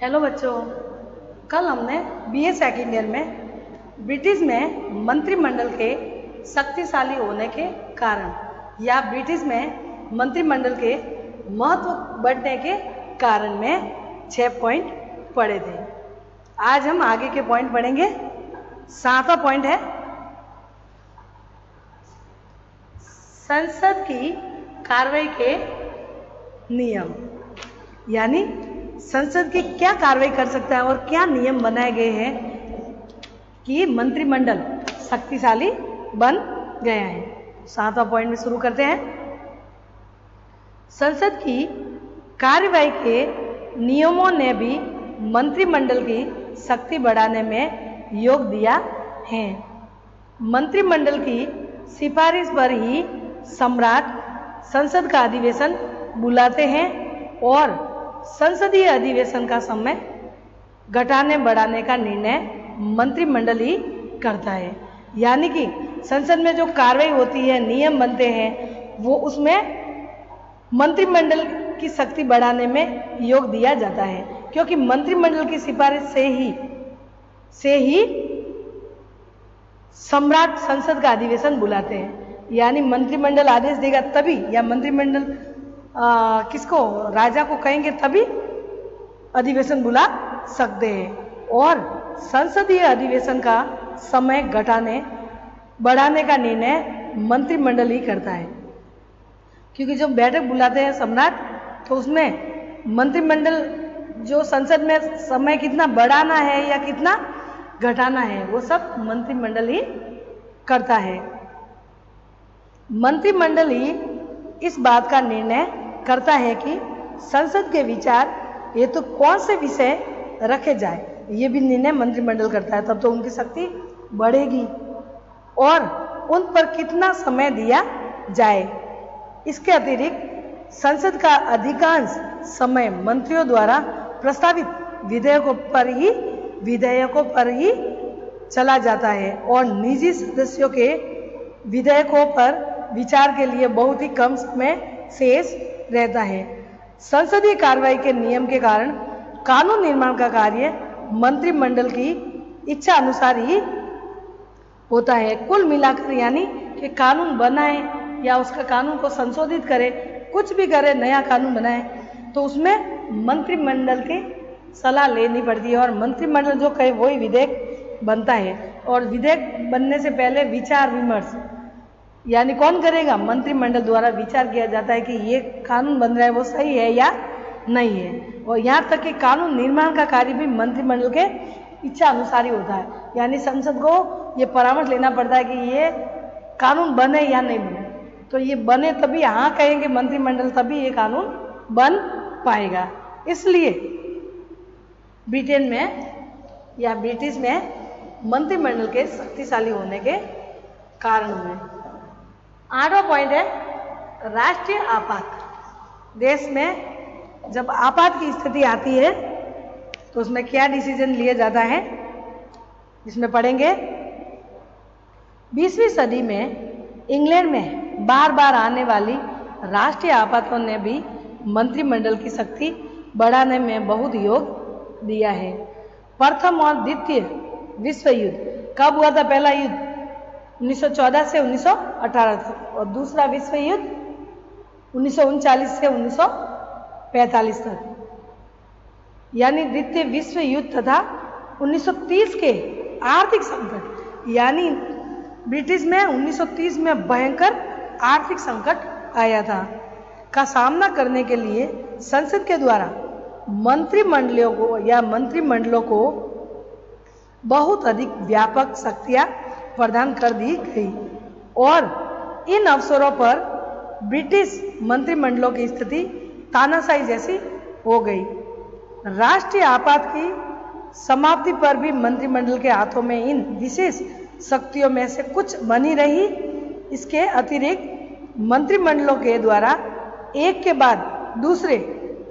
Hello बच्चों, कल हमने बीए सेकेंड ईयर में ब्रिटिश में मंत्रिमंडल के शक्तिशाली होने के कारण या ब्रिटिश में मंत्रिमंडल के महत्व बढ़ने के कारण में 6 पॉइंट पढ़े थे। आज हम आगे के पॉइंट पढ़ेंगे। 7वां पॉइंट है संसद की कार्रवाई के नियम, यानी संसद की क्या कार्रवाई कर सकता है और क्या नियम बनाए गए हैं कि मंत्रिमंडल शक्तिशाली बन गया है। 7वां पॉइंट में शुरू करते हैं। संसद की कार्रवाई के नियमों ने भी मंत्रिमंडल की शक्ति बढ़ाने में योग दिया है। मंत्रिमंडल की सिफारिश पर ही सम्राट संसद का अधिवेशन बुलाते हैं और संसदीय अधिवेशन का समय घटाने बढ़ाने का निर्णय मंत्रिमंडल ही करता है। यानी कि संसद में जो कार्रवाई होती है, नियम बनते हैं, वो उसमें मंत्रिमंडल की शक्ति बढ़ाने में योग दिया जाता है, क्योंकि मंत्रिमंडल की सिफारिश से ही सम्राट संसद का अधिवेशन बुलाते हैं। यानी मंत्रिमंडल आदेश देगा तभी, या मंत्रिमंडल किसको, राजा को कहेंगे तभी अधिवेशन बुला सकते हैं। और संसदीय अधिवेशन का समय घटाने बढ़ाने का निर्णय मंत्रिमंडल ही करता है, क्योंकि जब बैठक बुलाते हैं सम्राट, तो उसमें मंत्रिमंडल जो संसद में समय कितना बढ़ाना है या कितना घटाना है, वो सब मंत्रिमंडल ही करता है। मंत्रिमंडल ही इस बात का निर्णय करता है कि संसद के विचार ये तो कौन से विषय रखे जाए, ये भी निर्णय मंत्रिमंडल करता है। तब तो उनकी शक्ति बढ़ेगी। और उन पर कितना समय दिया जाए। इसके अतिरिक्त संसद का अधिकांश समय मंत्रियों द्वारा प्रस्तावित विधेयकों पर ही चला जाता है और निजी सदस्यों के विधेयकों पर विचार के लिए बहुत ही कम समय शेष रहता है। संसदीय कार्रवाई के नियम के कारण कानून निर्माण का कार्य मंत्रिमंडल की इच्छा अनुसार ही होता है। कुल मिलाकर यानी कि कानून बनाए या उसका कानून को संशोधित करे, कुछ भी करे, नया कानून बनाए, तो उसमें मंत्रिमंडल की सलाह लेनी पड़ती है और मंत्रिमंडल जो कहे वही विधेयक बनता है। और विधेयक बनने से पहले विचार विमर्श यानी कौन करेगा, मंत्रिमंडल द्वारा विचार किया जाता है कि ये कानून बन रहा है वो सही है या नहीं है। और यहाँ तक कि कानून निर्माण का कार्य भी मंत्रिमंडल के इच्छा अनुसार ही होता है। यानी संसद को ये परामर्श लेना पड़ता है कि ये कानून बने या नहीं बने। तो ये बने तभी हाँ कहेंगे मंत्रिमंडल, तभी ये कानून बन पाएगा। इसलिए ब्रिटेन में या ब्रिटिश में मंत्रिमंडल के शक्तिशाली होने के कारण में। 8वां पॉइंट है राष्ट्रीय आपात। देश में जब आपात की स्थिति आती है तो उसमें क्या डिसीजन लिया जाता है, इसमें पढ़ेंगे। 20वीं सदी में इंग्लैंड में बार बार आने वाली राष्ट्रीय आपातों ने भी मंत्रिमंडल की शक्ति बढ़ाने में बहुत योग दिया है। प्रथम और द्वितीय विश्व युद्ध कब हुआ था? पहला युद्ध 1914 से 1918 तक और दूसरा विश्व युद्ध 1939 से 1945 तक। यानी द्वितीय विश्व युद्ध तथा 1930 के आर्थिक संकट, यानी ब्रिटिश में 1930 में भयंकर आर्थिक संकट आया था, का सामना करने के लिए संसद के द्वारा मंत्रिमंडलों को बहुत अधिक व्यापक शक्तियां प्रदान कर दी गई और इन अवसरों पर ब्रिटिश मंत्रिमंडलों की स्थिति तानाशाही जैसी हो गई। राष्ट्रीय आपात की समाप्ति पर भी मंत्रिमंडल के हाथों में इन विशेष शक्तियों में से कुछ बनी रही। इसके अतिरिक्त मंत्रिमंडलों के द्वारा एक के बाद दूसरे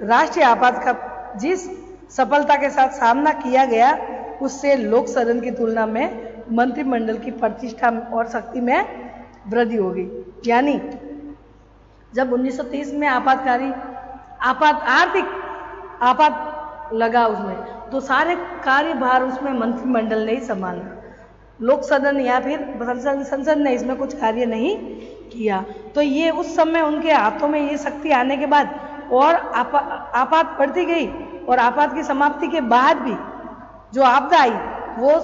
राष्ट्रीय आपात का जिस सफलता के साथ सामना किया गया, उससे लोक सदन की तुलना में मंत्रिमंडल की प्रतिष्ठा और शक्ति में वृद्धि होगी। यानी जब 1930 में आर्थिक आपात लगा उसमें, तो सारे कार्यभार उसमें मंत्रिमंडल ने ही संभाला। लोक सदन या फिर संसद ने इसमें कुछ कार्य नहीं किया। तो ये उस समय उनके हाथों में ये शक्ति आने के बाद और आपात बढ़ती गई, और आपात की समाप्ति के बाद भी जो आपदा आई वो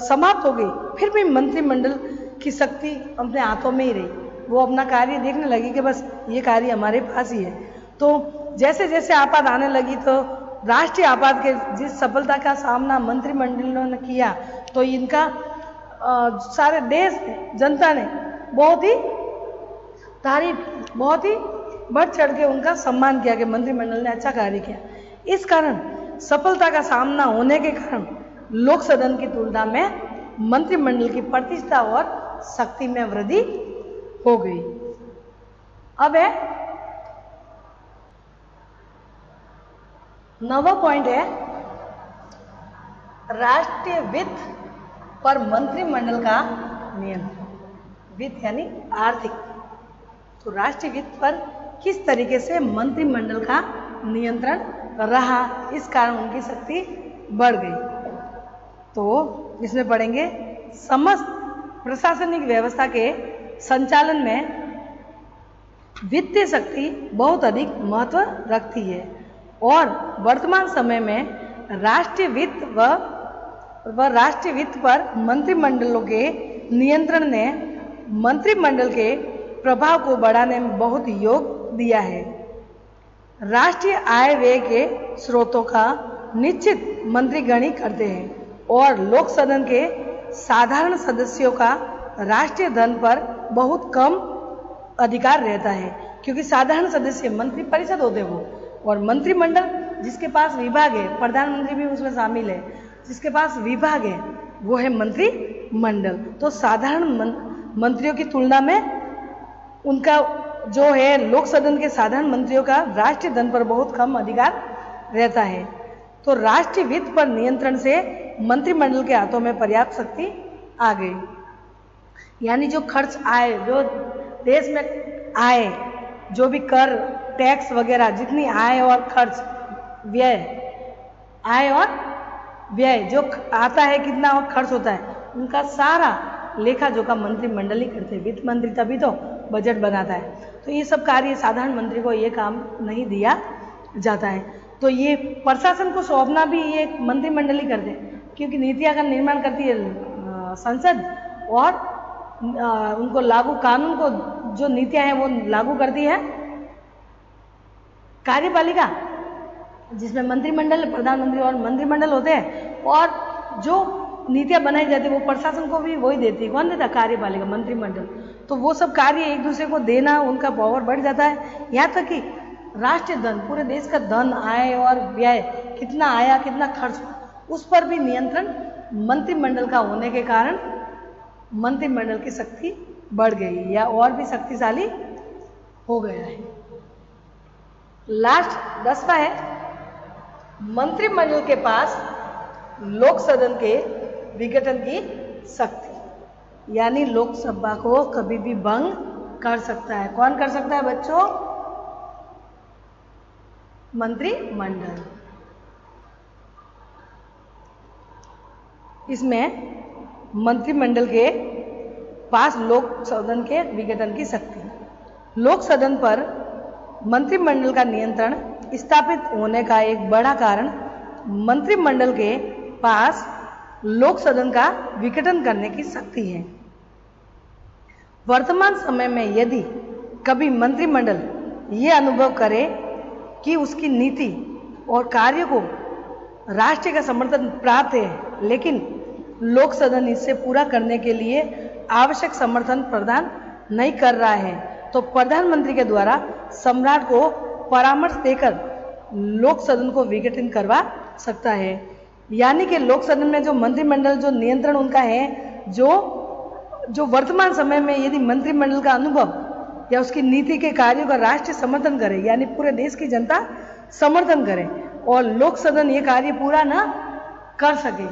समाप्त हो गई, फिर भी मंत्रिमंडल की शक्ति अपने हाथों में ही रही। वो अपना कार्य देखने लगी कि बस ये कार्य हमारे पास ही है। तो जैसे जैसे आपात आने लगी, तो राष्ट्रीय आपात के जिस सफलता का सामना मंत्रिमंडलों ने किया, तो इनका सारे देश जनता ने बहुत ही तारीफ, बहुत ही बढ़ चढ़ के उनका सम्मान किया कि मंत्रिमंडल ने अच्छा कार्य किया। इस कारण सफलता का सामना होने के कारण लोक सदन की तुलना में मंत्रिमंडल की प्रतिष्ठा और शक्ति में वृद्धि हो गई। अब है 9वां पॉइंट है राष्ट्रीय वित्त पर मंत्रिमंडल का नियंत्रण। वित्त यानी आर्थिक, तो राष्ट्रीय वित्त पर किस तरीके से मंत्रिमंडल का नियंत्रण रहा, इस कारण उनकी शक्ति बढ़ गई। तो इसमें पढ़ेंगे समस्त प्रशासनिक व्यवस्था के संचालन में वित्तीय शक्ति बहुत अधिक महत्व रखती है, और वर्तमान समय में राष्ट्रीय वित्त व राष्ट्रीय वित्त पर मंत्रिमंडलों के नियंत्रण ने मंत्रिमंडल के प्रभाव को बढ़ाने में बहुत योग दिया है। राष्ट्रीय आय व्यय के स्रोतों का निश्चित मंत्रीगण ही करते हैं, और लोक सदन के साधारण सदस्यों का राष्ट्रीय धन पर बहुत कम अधिकार रहता है, क्योंकि साधारण सदस्य मंत्री परिषद होते हैं वो, और मंत्रिमंडल जिसके पास विभाग है, प्रधानमंत्री भी उसमें शामिल है, जिसके पास विभाग है वो है मंत्रिमंडल। तो साधारण मंत्रियों की तुलना में उनका जो है लोक सदन के साधारण मंत्रियों का राष्ट्रीय धन पर बहुत कम अधिकार रहता है। तो राष्ट्रीय वित्त पर नियंत्रण से मंत्रिमंडल के हाथों में पर्याप्त शक्ति आ गई। यानी जो खर्च आए, जो देश में आए, जो भी कर टैक्स वगैरह जितनी आय और खर्च व्यय, आय और व्यय जो आता है कितना और खर्च होता है, उनका सारा लेखा जोखा मंत्रिमंडल ही करते हैं। वित्त मंत्री तभी तो बजट बनाता है। तो ये सब कार्य साधारण मंत्री को ये काम नहीं दिया जाता है। तो ये प्रशासन को सौंपना भी ये मंत्रिमंडल ही करते हैं, क्योंकि नीतियां का निर्माण करती है संसद, और उनको लागू कानून को जो नीतियां हैं वो लागू करती है कार्यपालिका, जिसमें मंत्रिमंडल, प्रधानमंत्री और मंत्रिमंडल होते हैं, और जो नीतियां बनाई जाती है वो प्रशासन को भी वही देती है। कौन देता? कार्यपालिका, मंत्रिमंडल। तो वो सब कार्य एक दूसरे को देना, उनका पावर बढ़ जाता है। यहाँ तक कि राष्ट्रीय धन, पूरे देश का धन, आय और व्यय कितना आया कितना खर्च, उस पर भी नियंत्रण मंत्रिमंडल का होने के कारण मंत्रिमंडल की शक्ति बढ़ गई या और भी शक्तिशाली हो गया है। लास्ट 10वां है मंत्रिमंडल के पास लोक सदन के विघटन की शक्ति, यानी लोकसभा को कभी भी भंग कर सकता है। कौन कर सकता है बच्चों? मंत्रिमंडल। इसमें मंत्रिमंडल के पास लोक सदन के विघटन की शक्ति। लोक सदन पर मंत्रिमंडल का नियंत्रण स्थापित होने का एक बड़ा कारण मंत्रिमंडल के पास लोक सदन का विघटन करने की शक्ति है। वर्तमान समय में यदि कभी मंत्रिमंडल ये अनुभव करे कि उसकी नीति और कार्य को राष्ट्र का समर्थन प्राप्त है, लेकिन लोक सदन इससे पूरा करने के लिए आवश्यक समर्थन प्रदान नहीं कर रहा है, तो प्रधानमंत्री के द्वारा सम्राट को परामर्श देकर लोक सदन को विघटन करवा सकता है। यानी कि लोक सदन में जो मंत्रिमंडल, जो नियंत्रण उनका है, जो वर्तमान समय में यदि मंत्रिमंडल का अनुभव या उसकी नीति के कार्यों का राष्ट्र समर्थन करे, यानी पूरे देश की जनता समर्थन करे, और लोक सदन ये कार्य पूरा न कर सके,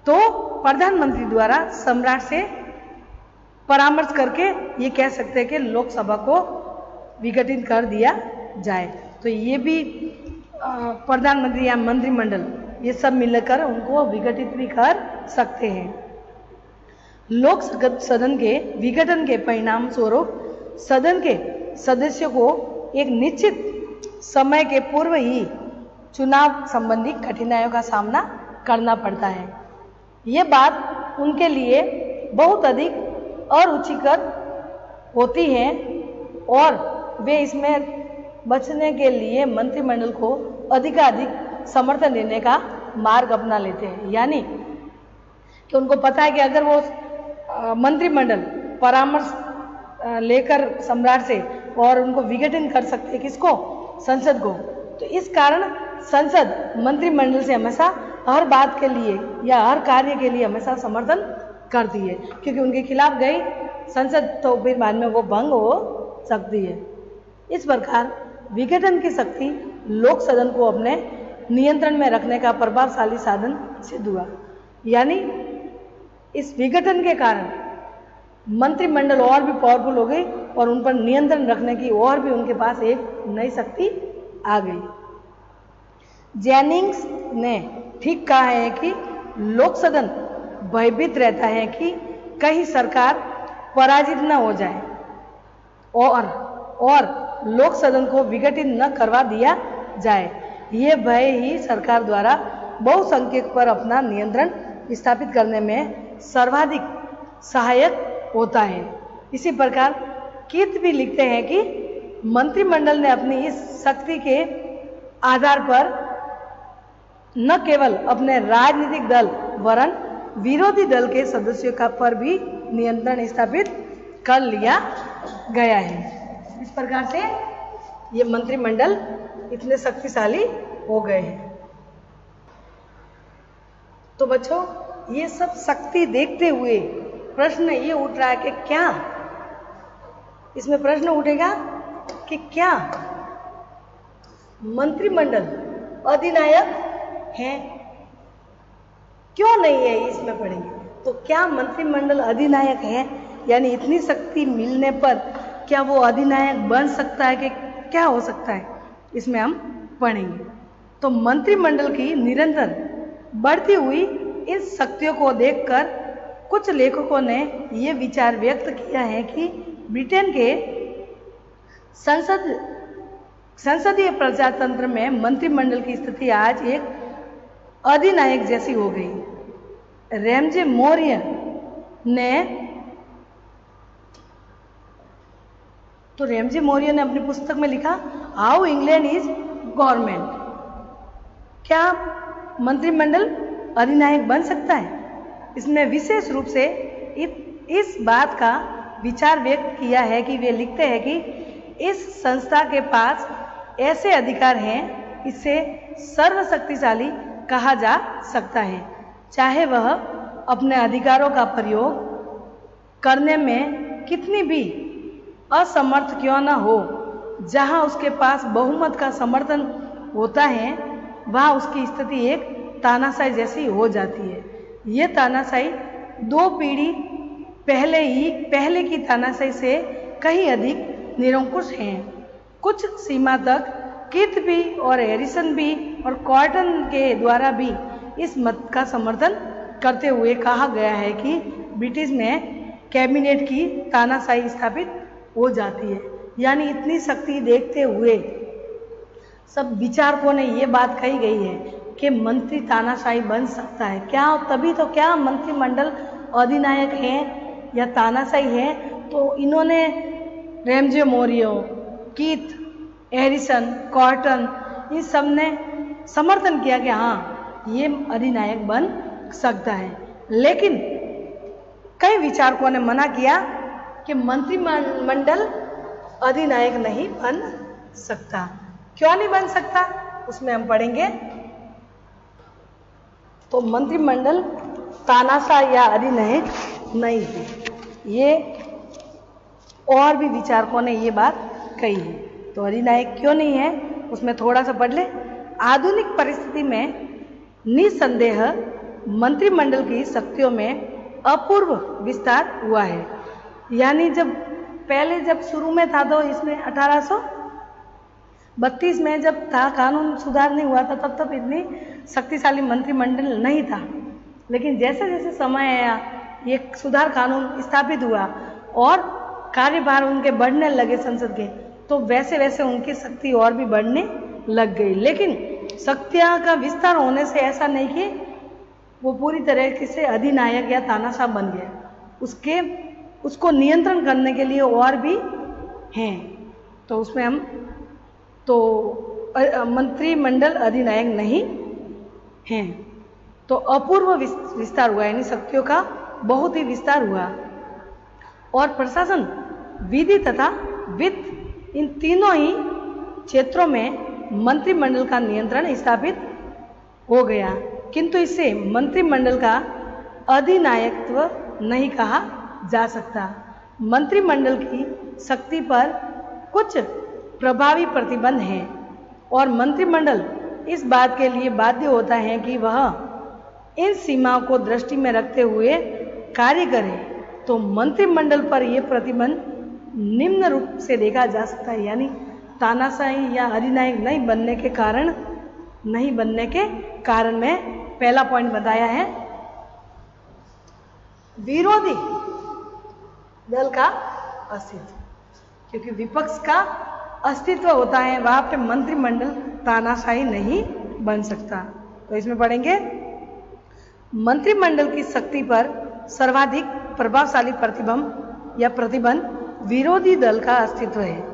तो प्रधानमंत्री द्वारा सम्राट से परामर्श करके ये कह सकते हैं कि लोकसभा को विघटित कर दिया जाए। तो ये भी प्रधानमंत्री या मंत्रिमंडल ये सब मिलकर उनको विघटित भी कर सकते हैं। लोक सदन के विघटन के परिणाम स्वरूप सदन के सदस्यों को एक निश्चित समय के पूर्व ही चुनाव संबंधी कठिनाइयों का सामना करना पड़ता है। ये बात उनके लिए बहुत अधिक अरुचिकर होती है और वे इसमें बचने के लिए मंत्रिमंडल को अधिकाधिक समर्थन देने का मार्ग अपना लेते हैं। यानी कि उनको पता है कि अगर वो मंत्रिमंडल परामर्श लेकर सम्राट से और उनको विघटन कर सकते हैं, किसको, संसद को, तो इस कारण संसद मंत्रिमंडल से हमेशा हर बात के लिए या हर कार्य के लिए हमेशा समर्थन करती है, क्योंकि उनके खिलाफ गई संसद तो फिर बाद में वो भंग हो सकती है। इस प्रकार विघटन की शक्ति लोक सदन को अपने नियंत्रण में रखने का प्रभावशाली साधन सिद्ध हुआ। यानी इस विघटन के कारण मंत्रिमंडल और भी पावरफुल हो गई और उन पर नियंत्रण रखने की और भी उनके पास एक नई शक्ति आ गई। जेनिंग्स ने ठीक कहा है कि लोक सदन भयभीत रहता है कि कहीं सरकार पराजित न हो जाए और लोक सदन को विघटित न करवा दिया जाए। ये भय ही सरकार द्वारा बहुसंख्यक पर अपना नियंत्रण स्थापित करने में सर्वाधिक सहायक होता है। इसी प्रकार कीथ भी लिखते हैं कि मंत्रिमंडल ने अपनी इस शक्ति के आधार पर न केवल अपने राजनीतिक दल वरन विरोधी दल के सदस्यों का पर भी नियंत्रण स्थापित कर लिया गया है। इस प्रकार से ये मंत्रिमंडल इतने शक्तिशाली हो गए हैं। तो बच्चों, ये सब शक्ति देखते हुए प्रश्न ये उठ रहा है कि क्या, इसमें प्रश्न उठेगा कि क्या मंत्रिमंडल अधिनायक है? क्यों नहीं है, इसमें पढ़ेंगे। तो क्या मंत्रिमंडल अधिनायक है, यानी इतनी शक्ति मिलने पर क्या वो अधिनायक बन सकता है कि क्या हो सकता है, इसमें हम पढ़ेंगे। तो मंत्रिमंडल की निरंतर बढ़ती हुई इस शक्तियों को देखकर कुछ लेखकों ने ये विचार व्यक्त किया है कि ब्रिटेन के संसदीय प्रजातंत्र में मंत्रिमंडल की स्थिति आज एक अधिनायक जैसी हो गई। रैमजे मौर्य ने अपनी पुस्तक में लिखा, हाउ इंग्लैंड इज गवर्नमेंट। क्या मंत्रिमंडल अधिनायक बन सकता है? इसमें विशेष रूप से इस बात का विचार व्यक्त किया है कि वे लिखते हैं कि इस संस्था के पास ऐसे अधिकार हैं, इसे सर्वशक्तिशाली कहा जा सकता है, चाहे वह अपने अधिकारों का प्रयोग करने में कितनी भी असमर्थ क्यों न हो। जहां उसके पास बहुमत का समर्थन होता है वहां उसकी स्थिति एक तानाशाही जैसी हो जाती है। ये तानाशाही 2 पीढ़ी पहले की तानाशाही से कहीं अधिक निरंकुश है। कुछ सीमा तक कीथ भी और हैरिसन भी और कॉटन के द्वारा भी इस मत का समर्थन करते हुए कहा गया है कि ब्रिटिश में कैबिनेट की तानाशाही स्थापित हो जाती है। यानी इतनी शक्ति देखते हुए सब विचारकों ने ये बात कही गई है कि मंत्री तानाशाही बन सकता है। क्या तभी तो क्या मंत्रिमंडल अधिनायक है या तानाशाही है? तो इन्होंने Ramsay Muir, Keith, Harrison, Cotton, इन सब ने समर्थन किया कि हाँ ये अधिनायक बन सकता है। लेकिन कई विचारकों ने मना किया कि मंत्रिमंडल अधिनायक नहीं बन सकता। क्यों नहीं बन सकता, उसमें हम पढ़ेंगे। तो मंत्रिमंडल तानाशाह या अधिनायक नहीं है, ये और भी विचारकों ने ये बात कही है। तो अधिनायक क्यों नहीं है उसमें थोड़ा सा पढ़ ले। आधुनिक परिस्थिति में निसंदेह मंत्रिमंडल की शक्तियों में अपूर्व विस्तार हुआ है। यानी जब शुरू में था तो इसमें 32 में जब था कानून सुधार नहीं हुआ था तब इतनी शक्तिशाली मंत्रिमंडल नहीं था, लेकिन जैसे जैसे समय आया ये सुधार कानून स्थापित हुआ और कार्यभार उनके बढ़ने लगे संसद के, तो वैसे वैसे उनकी शक्ति और भी बढ़ने लग गई। लेकिन शक्तियाँ का विस्तार होने से ऐसा नहीं कि वो पूरी तरीके से अधिनायक या तानाशाह बन गया, उसको नियंत्रण करने के लिए और भी हैं। तो उसमें हम मंत्रिमंडल अधिनायक नहीं हैं। तो अपूर्व विस्तार हुआ, यानी शक्तियों का बहुत ही विस्तार हुआ। और प्रशासन, विधि तथा वित्त, इन तीनों ही क्षेत्रों में मंत्रिमंडल का नियंत्रण स्थापित हो गया, किंतु इसे मंत्रिमंडल का अधिनायकत्व नहीं कहा जा सकता। मंत्रिमंडल की शक्ति पर कुछ प्रभावी प्रतिबंध हैं और मंत्रिमंडल इस बात के लिए बाध्य होता है कि वह इन सीमाओं को दृष्टि में रखते हुए कार्य करे। तो मंत्रिमंडल पर यह प्रतिबंध निम्न रूप से देखा जा सकता है, यानी तानाशाही या अधिनायक नहीं बनने के कारण में पहला पॉइंट बताया है, विरोधी दल का अस्तित्व। क्योंकि विपक्ष का अस्तित्व होता है, वहां पे मंत्रिमंडल तानाशाही नहीं बन सकता। तो इसमें पढ़ेंगे, मंत्रिमंडल की शक्ति पर सर्वाधिक प्रभावशाली प्रतिबंध विरोधी दल का अस्तित्व है।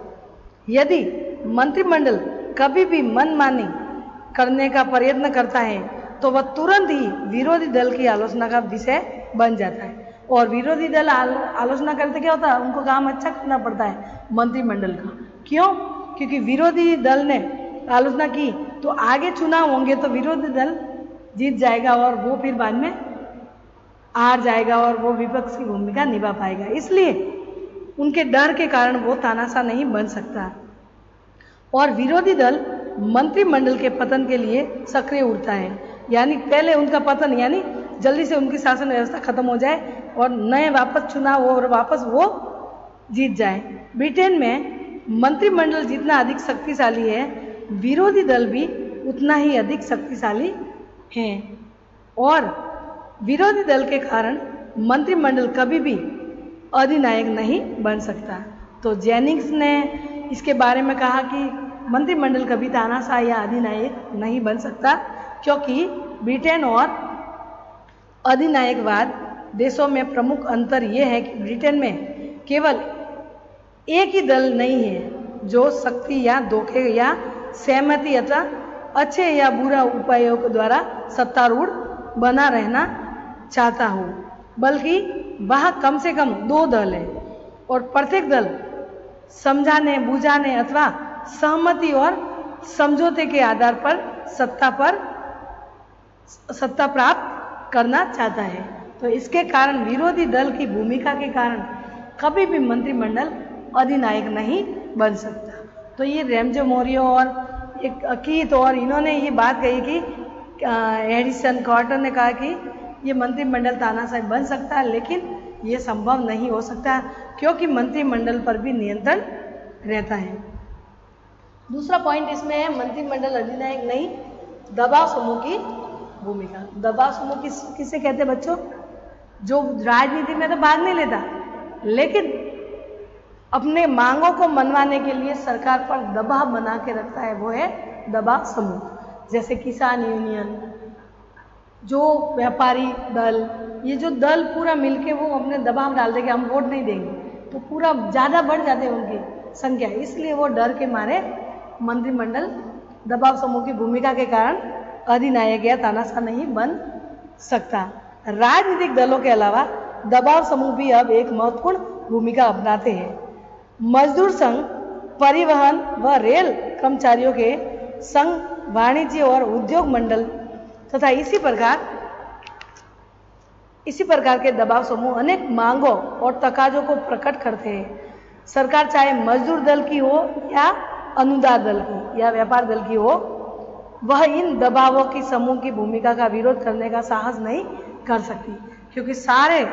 यदि मंत्रिमंडल कभी भी मनमानी करने का प्रयत्न करता है तो वह तुरंत ही विरोधी दल की आलोचना का विषय बन जाता है। और विरोधी दल आलोचना करते क्या होता है, उनको काम अच्छा करना पड़ता है मंत्रिमंडल का। क्यों? क्योंकि विरोधी दल ने आलोचना की तो आगे चुनाव होंगे तो विरोधी दल जीत जाएगा और वो फिर बाद में हार जाएगा और वो विपक्ष की भूमिका निभा पाएगा। इसलिए उनके डर के कारण वो तानाशाह नहीं बन सकता। और विरोधी दल मंत्रिमंडल के पतन के लिए सक्रिय उठता है, यानी पहले उनका पतन, यानी जल्दी से उनकी शासन व्यवस्था खत्म हो जाए और नए वापस चुनाव हो और वापस वो जीत जाए। ब्रिटेन में मंत्रिमंडल जितना अधिक शक्तिशाली है, विरोधी दल भी उतना ही अधिक शक्तिशाली हैं और विरोधी दल के कारण मंत्रिमंडल कभी भी अधिनायक नहीं बन सकता। तो जेनिंग्स ने इसके बारे में कहा कि मंत्रिमंडल कभी तानाशाह या अधिनायक नहीं बन सकता, क्योंकि ब्रिटेन और अधिनायकवाद देशों में प्रमुख अंतर यह है कि ब्रिटेन में केवल एक ही दल नहीं है जो शक्ति या धोखे या सहमति अथवा अच्छे या बुरा उपायों के द्वारा सत्तारूढ़ बना रहना चाहता हो, बल्कि वह कम से कम दो दल है और प्रत्येक दल समझाने, बुझाने अथवा सहमति और समझौते के आधार पर सत्ता प्राप्त करना चाहता है। तो इसके कारण विरोधी दल की भूमिका के कारण कभी भी मंत्रिमंडल अधिनायक नहीं बन सकता। तो ये रैमजे मोरियो और एक कीथ और इन्होंने ये बात कही कि एडिसन कार्टर ने कहा कि ये मंत्रिमंडल तानाशाह बन सकता है, लेकिन ये संभव नहीं हो सकता क्योंकि मंत्रिमंडल पर भी नियंत्रण रहता है। दूसरा पॉइंट इसमें है, मंत्रिमंडल अधिनायक नहीं, दबाव समूह की भूमिका। दबाव समूह किसे कहते हैं बच्चों? जो राजनीति में तो भाग नहीं लेता, लेकिन अपने मांगों को मनवाने के लिए सरकार पर दबाव बना के रखता है, वो है दबाव समूह। जैसे किसान यूनियन, जो व्यापारी दल, ये जो दल पूरा मिलके वो अपने दबाव डाल देंगे, हम वोट नहीं देंगे, तो पूरा ज़्यादा बढ़ जाते हैं उनकी संख्या, इसलिए वो डर के मारे मंत्रिमंडल दबाव समूह की भूमिका के कारण अधिनायक या तानाशाह नहीं बन सकता। राजनीतिक दलों के अलावा दबाव समूह भी अब एक महत्वपूर्ण भूमिका अपनाते हैं। मजदूर संघ, परिवहन व रेल कर्मचारियों के संघ, वाणिज्य और उद्योग मंडल तथा इसी प्रकार के दबाव समूह अनेक मांगों और तकाजों को प्रकट करते हैं। सरकार चाहे मजदूर दल की हो या अनुदान दल की या व्यापार दल की हो, वह इन दबावों की समूह की भूमिका का विरोध करने का साहस नहीं कर सकती, क्योंकि सारे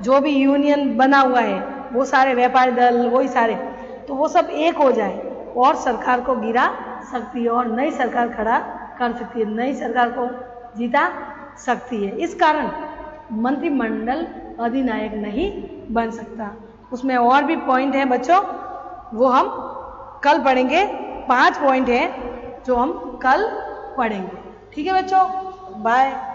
जो भी यूनियन बना हुआ है वो सारे व्यापारी दल, वही सारे, तो वो सब एक हो जाए और सरकार को गिरा सकती है और नई सरकार खड़ा कर सकती है, नई सरकार को जीता सकती है। इस कारण मंत्रिमंडल अधिनायक नहीं बन सकता। उसमें और भी पॉइंट हैं बच्चों, वो हम कल पढ़ेंगे। 5 पॉइंट हैं जो हम कल पढ़ेंगे। ठीक है बच्चों, बाय।